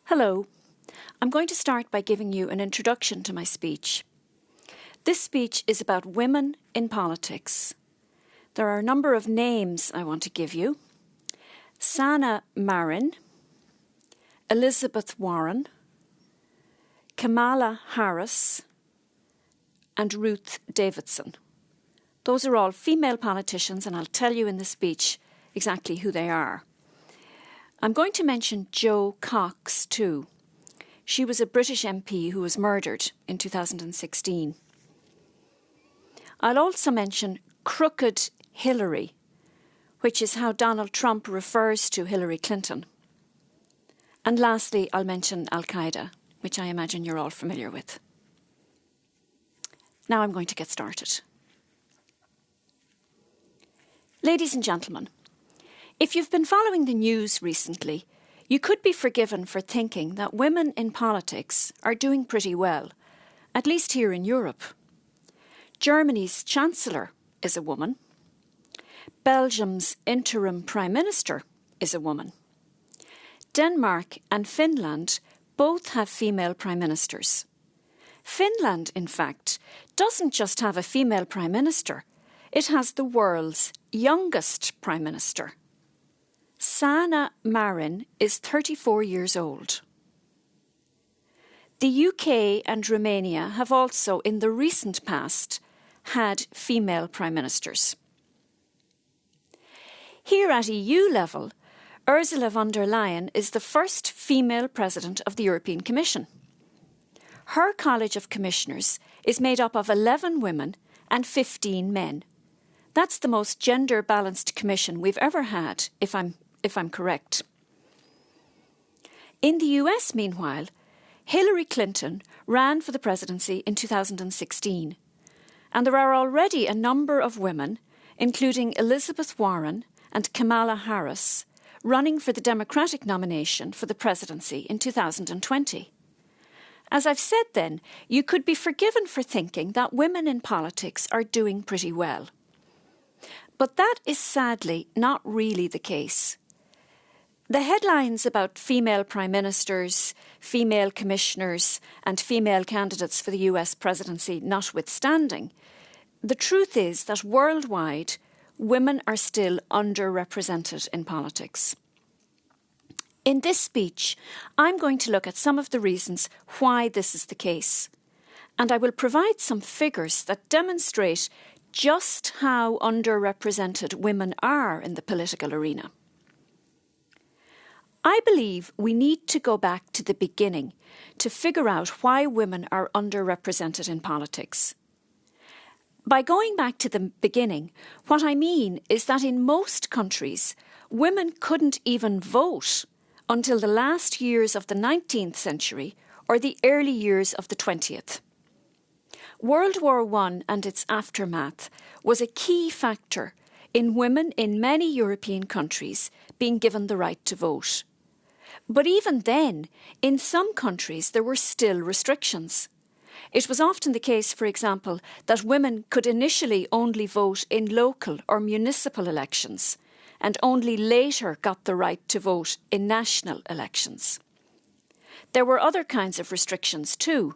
Hello. I'm going to start by giving you an introduction to my speech. This speech is about women in politics. There are a number of names I want to give you. Sanna Marin, Elizabeth Warren, Kamala Harris, and Ruth Davidson. Those are all female politicians, and I'll tell you in the speech exactly who they are. I'm going to mention Jo Cox too. She was a British MP who was murdered in 2016. I'll also mention Crooked Hillary, which is how Donald Trump refers to Hillary Clinton. And lastly, I'll mention Al-Qaeda, which I imagine you're all familiar with. Now I'm going to get started. Ladies and gentlemen, if you've been following the news recently, you could be forgiven for thinking that women in politics are doing pretty well, at least here in Europe. Germany's Chancellor is a woman. Belgium's interim Prime Minister is a woman. Denmark and Finland both have female Prime Ministers. Finland, in fact, doesn't just have a female Prime Minister, it has the world's youngest Prime Minister. Sanna Marin is 34 years old. The UK and Romania have also, in the recent past, had female Prime Ministers. Here at EU level, Ursula von der Leyen is the first female President of the European Commission. Her College of Commissioners is made up of 11 women and 15 men. That's the most gender-balanced commission we've ever had, if I'm correct. In the US, meanwhile, Hillary Clinton ran for the presidency in 2016. And there are already a number of women, including Elizabeth Warren and Kamala Harris, running for the Democratic nomination for the presidency in 2020. As I've said then, you could be forgiven for thinking that women in politics are doing pretty well. But that is sadly not really the case. The headlines about female prime ministers, female commissioners, and female candidates for the US presidency notwithstanding, the truth is that worldwide, women are still underrepresented in politics. In this speech, I'm going to look at some of the reasons why this is the case, and I will provide some figures that demonstrate just how underrepresented women are in the political arena. I believe we need to go back to the beginning to figure out why women are underrepresented in politics. By going back to the beginning, what I mean is that in most countries, women couldn't even vote until the last years of the 19th century or the early years of the 20th. World War I and its aftermath was a key factor in women in many European countries being given the right to vote. But even then, in some countries, there were still restrictions. It was often the case, for example, that women could initially only vote in local or municipal elections and only later got the right to vote in national elections. There were other kinds of restrictions too.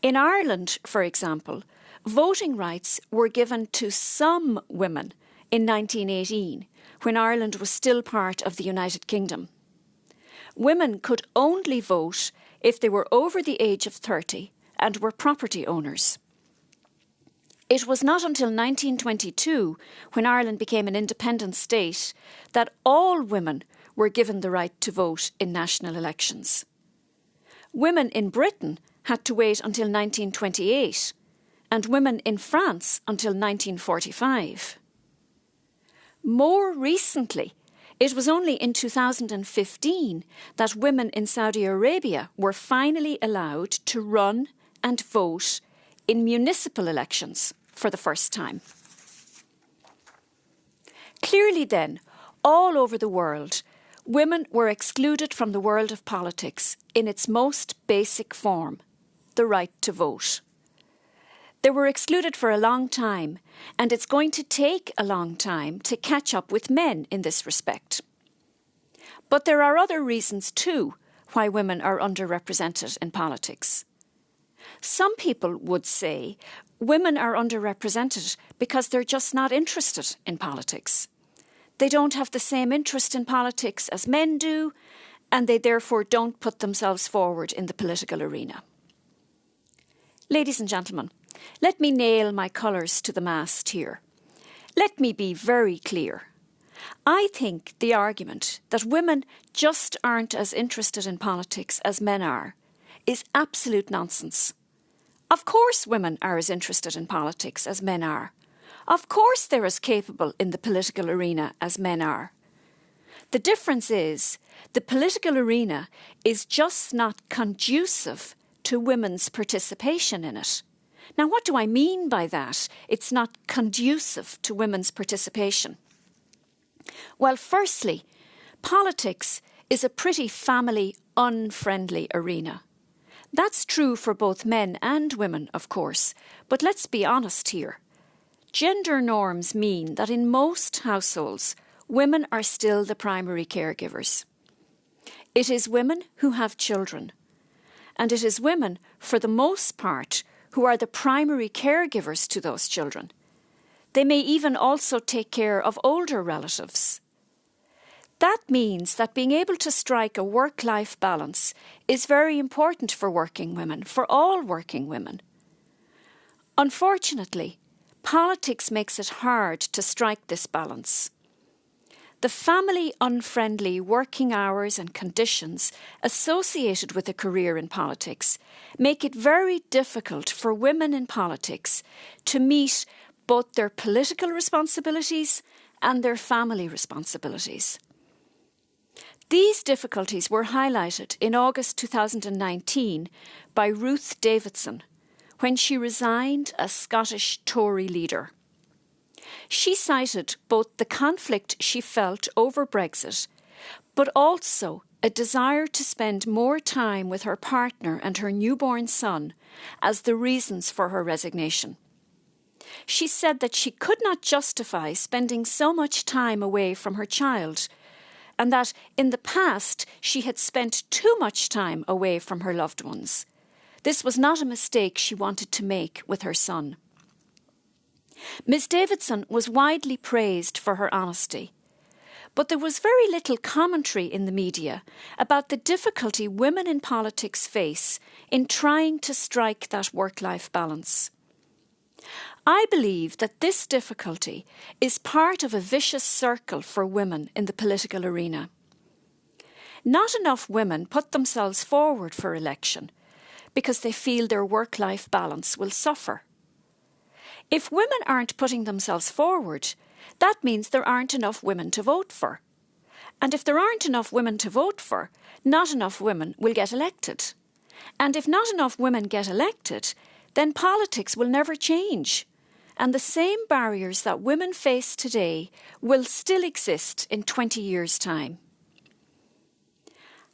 In Ireland, for example, voting rights were given to some women in 1918, when Ireland was still part of the United Kingdom. Women could only vote if they were over the age of 30 and were property owners. It was not until 1922, when Ireland became an independent state, that all women were given the right to vote in national elections. Women in Britain had to wait until 1928, and women in France until 1945. More recently, it was only in 2015 that women in Saudi Arabia were finally allowed to run and vote in municipal elections for the first time. Clearly then, all over the world, women were excluded from the world of politics in its most basic form, the right to vote. They were excluded for a long time, and it's going to take a long time to catch up with men in this respect. But there are other reasons too why women are underrepresented in politics. Some people would say women are underrepresented because they're just not interested in politics. They don't have the same interest in politics as men do, and they therefore don't put themselves forward in the political arena. Ladies and gentlemen, let me nail my colours to the mast here. Let me be very clear. I think the argument that women just aren't as interested in politics as men are is absolute nonsense. Of course women are as interested in politics as men are. Of course they're as capable in the political arena as men are. The difference is the political arena is just not conducive to women's participation in it. Now, what do I mean by that? It's not conducive to women's participation. Well, firstly, politics is a pretty family-unfriendly arena. That's true for both men and women, of course, but let's be honest here. Gender norms mean that in most households, women are still the primary caregivers. It is women who have children, and it is women, for the most part, who are the primary caregivers to those children. They may even also take care of older relatives. That means that being able to strike a work-life balance is very important for working women, for all working women. Unfortunately, politics makes it hard to strike this balance. The family-unfriendly working hours and conditions associated with a career in politics make it very difficult for women in politics to meet both their political responsibilities and their family responsibilities. These difficulties were highlighted in August 2019 by Ruth Davidson when she resigned as Scottish Tory leader. She cited both the conflict she felt over Brexit, but also a desire to spend more time with her partner and her newborn son as the reasons for her resignation. She said that she could not justify spending so much time away from her child, and that in the past she had spent too much time away from her loved ones. This was not a mistake she wanted to make with her son. Ms. Davidson was widely praised for her honesty, but there was very little commentary in the media about the difficulty women in politics face in trying to strike that work-life balance. I believe that this difficulty is part of a vicious circle for women in the political arena. Not enough women put themselves forward for election because they feel their work-life balance will suffer. If women aren't putting themselves forward, that means there aren't enough women to vote for. And if there aren't enough women to vote for, not enough women will get elected. And if not enough women get elected, then politics will never change. And the same barriers that women face today will still exist in 20 years' time.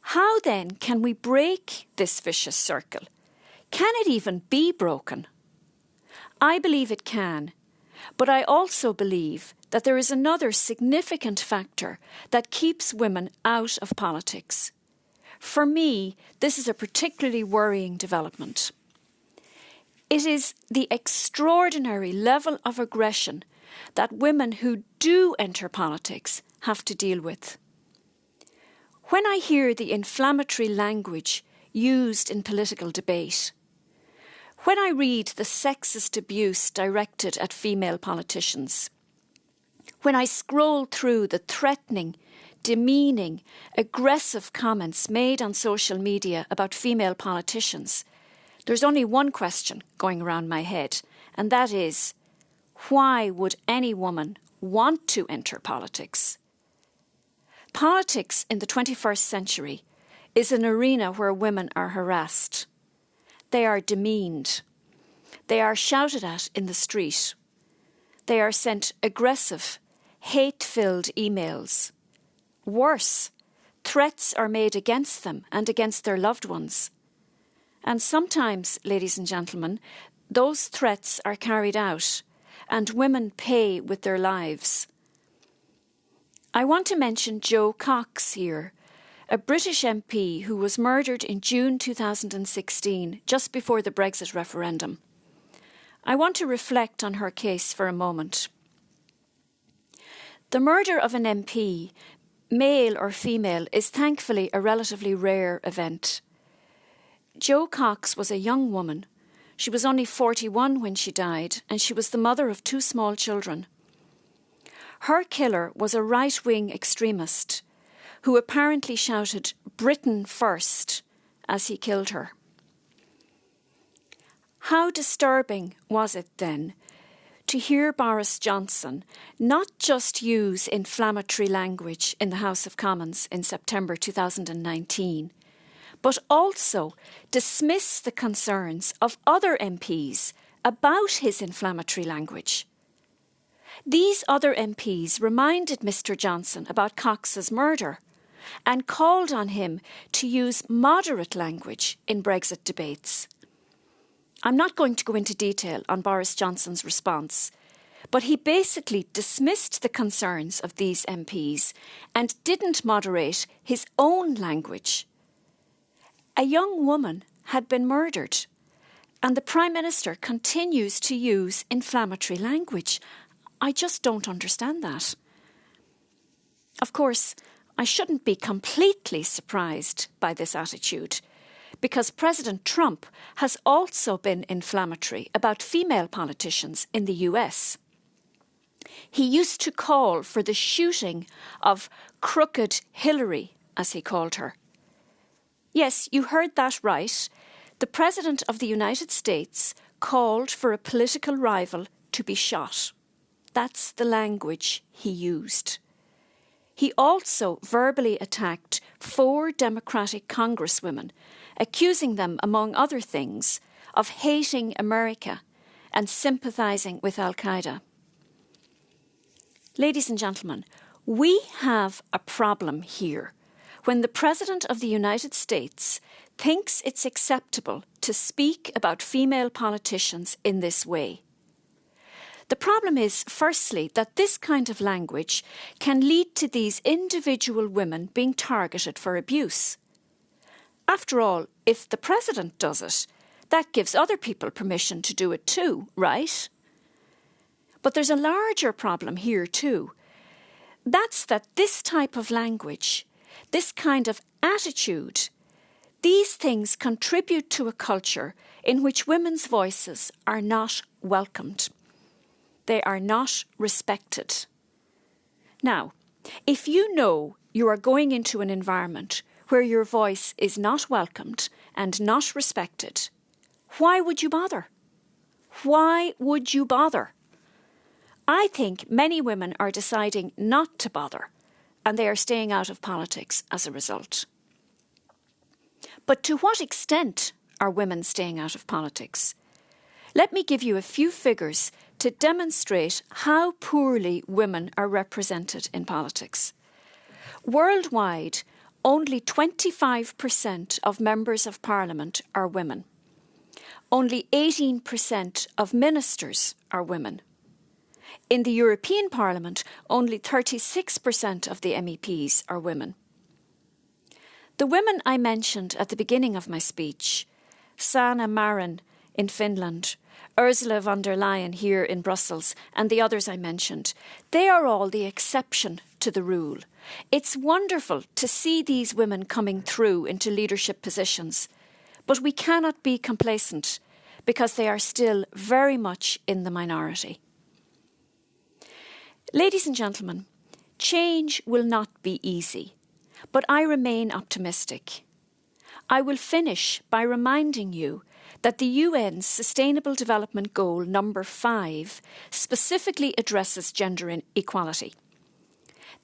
How then can we break this vicious circle? Can it even be broken? I believe it can, but I also believe that there is another significant factor that keeps women out of politics. For me, this is a particularly worrying development. It is the extraordinary level of aggression that women who do enter politics have to deal with. When I hear the inflammatory language used in political debate, when I read the sexist abuse directed at female politicians, when I scroll through the threatening, demeaning, aggressive comments made on social media about female politicians, there's only one question going around my head, and that is, why would any woman want to enter politics? Politics in the 21st century is an arena where women are harassed. They are demeaned. They are shouted at in the street. They are sent aggressive, hate-filled emails. Worse, threats are made against them and against their loved ones. And sometimes, ladies and gentlemen, those threats are carried out and women pay with their lives. I want to mention Jo Cox here, a British MP who was murdered in June 2016, just before the Brexit referendum. I want to reflect on her case for a moment. The murder of an MP, male or female, is thankfully a relatively rare event. Jo Cox was a young woman. She was only 41 when she died, and she was the mother of 2 small children. Her killer was a right-wing extremist who apparently shouted "Britain first" as he killed her. How disturbing was it then to hear Boris Johnson not just use inflammatory language in the House of Commons in September 2019, but also dismiss the concerns of other MPs about his inflammatory language. These other MPs reminded Mr Johnson about Cox's murder and called on him to use moderate language in Brexit debates. I'm not going to go into detail on Boris Johnson's response, but he basically dismissed the concerns of these MPs and didn't moderate his own language. A young woman had been murdered, and the Prime Minister continues to use inflammatory language. I just don't understand that. Of course, I shouldn't be completely surprised by this attitude, because President Trump has also been inflammatory about female politicians in the US. He used to call for the shooting of crooked Hillary, as he called her. Yes, you heard that right. The President of the United States called for a political rival to be shot. That's the language he used. He also verbally attacked 4 Democratic congresswomen, accusing them, among other things, of hating America and sympathising with Al-Qaeda. Ladies and gentlemen, we have a problem here when the President of the United States thinks it's acceptable to speak about female politicians in this way. The problem is, firstly, that this kind of language can lead to these individual women being targeted for abuse. After all, if the President does it, that gives other people permission to do it too, right? But there's a larger problem here too. That's that this type of language, this kind of attitude, these things contribute to a culture in which women's voices are not welcomed. They are not respected. Now, if you know you are going into an environment where your voice is not welcomed and not respected, why would you bother? Why would you bother? I think many women are deciding not to bother, and they are staying out of politics as a result. But to what extent are women staying out of politics? Let me give you a few figures to demonstrate how poorly women are represented in politics. Worldwide, only 25% of members of Parliament are women. Only 18% of ministers are women. In the European Parliament, only 36% of the MEPs are women. The women I mentioned at the beginning of my speech, Sanna Marin in Finland, Ursula von der Leyen here in Brussels, and the others I mentioned, they are all the exception to the rule. It's wonderful to see these women coming through into leadership positions, but we cannot be complacent because they are still very much in the minority. Ladies and gentlemen, change will not be easy, but I remain optimistic. I will finish by reminding you that the UN's Sustainable Development Goal number 5 specifically addresses gender inequality.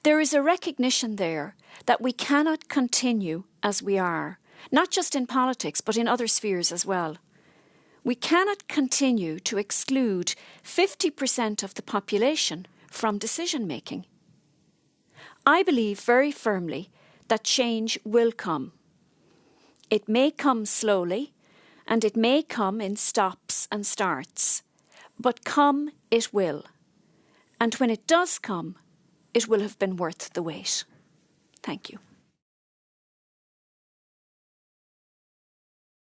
There is a recognition there that we cannot continue as we are, not just in politics, but in other spheres as well. We cannot continue to exclude 50% of the population from decision-making. I believe very firmly that change will come. It may come slowly, and it may come in stops and starts, but come it will. And when it does come, it will have been worth the wait. Thank you.